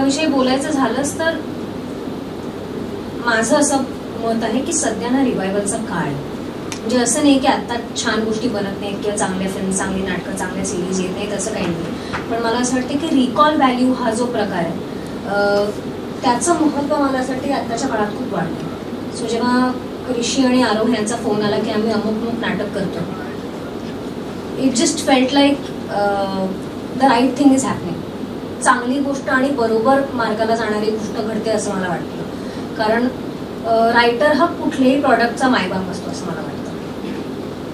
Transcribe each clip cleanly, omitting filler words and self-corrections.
नाटकाविषयी बोलायचं झालंच तर माझं असं मत आहे की सध्या ना रिवायवलचा काळ आहे. म्हणजे असं नाही की आता छान गोष्टी बनत नाहीत किंवा चांगल्या फिल्म, चांगली नाटकं, चांगल्या सिरीज येत नाहीत, असं काही नाही. पण मला असं वाटतं की रिकॉल व्हॅल्यू हा जो प्रकार आहे त्याचं महत्त्व मला असं वाटतं की आत्ताच्या काळात खूप वाढतं. सो जेव्हा ऋषी आणि आरोह यांचा फोन आला की आम्ही अमुक नाटक करतो, it just felt like the right thing is happening. चांगली गोष्ट आणि बरोबर मार्गाला जाणारी गोष्ट घडते असं मला वाटतं. कारण रायटर हा कुठल्याही प्रॉडक्टचा मायबाप असतो असं मला वाटतं.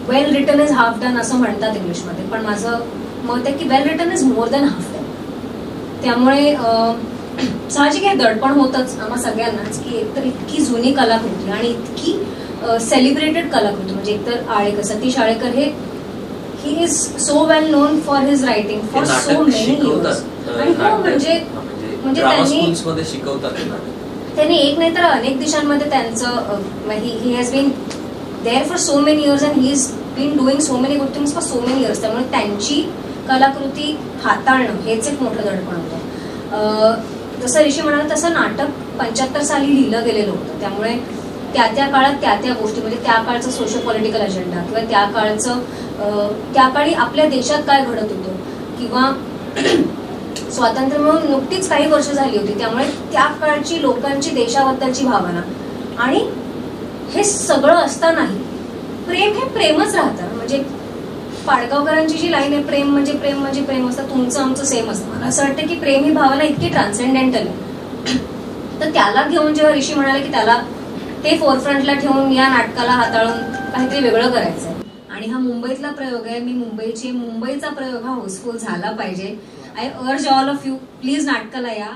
Well written is half done असं म्हणतात इंग्लिशमध्ये, पण माझं मत आहे की well written is more than half done. त्यामुळे साहजिक हे दडपण होतच आम्हा सगळ्यांनाच की एकतर इतकी जुनी कलाकृती आणि इतकी सेलिब्रेटेड कलाकृती, म्हणजे एकतर आळेकर, सतीश आळेकर हे he is so well non for his writing for so many years. आणि हो म्हणजे त्यांनी एक नाही तर अनेक देशांमध्ये त्यांचं he has been there for so many years and he is been doing so many good things for so many years. त्यामुळे त्यांची कलाकृती हाताळणं हेच एक मोठं दडपण होतं. जसं ऋषी म्हणाला तसं नाटक 75 साली लिहिलं गेलेलं होतं. त्यामुळे त्या काळात त्या गोष्टी, म्हणजे त्या काळचं सोशो पॉलिटिकल अजेंडा किंवा त्या काळचं त्या काळी आपल्या देशात काय घडत होतं किंवा स्वातंत्र्य मिळून नुकतीच काही वर्ष झाली होती. त्यामुळे त्या काळची लोकांची देशाबद्दलची भावना आणि हे सगळं असतानाही प्रेम हे प्रेमच राहतं. म्हणजे पाडगावकरांची जी लाईन आहे, प्रेम म्हणजे प्रेम म्हणजे प्रेम असतं, तुमचं आमचं सेम असतं. मला असं वाटतं की प्रेम ही भावना इतकी ट्रान्सेंडेंटल आहे. तर त्याला घेऊन जेव्हा ऋषी म्हणाले की त्याला ते फोरफ्रंटला ठेवून या नाटकाला हाताळून काहीतरी वेगळं करायचंय आणि हा मुंबईतला प्रयोग आहे, मी मुंबईचा प्रयोग हा हाऊसफुल झाला पाहिजे. आय अर्ज ऑल ऑफ यू, प्लीज नाटकाला या.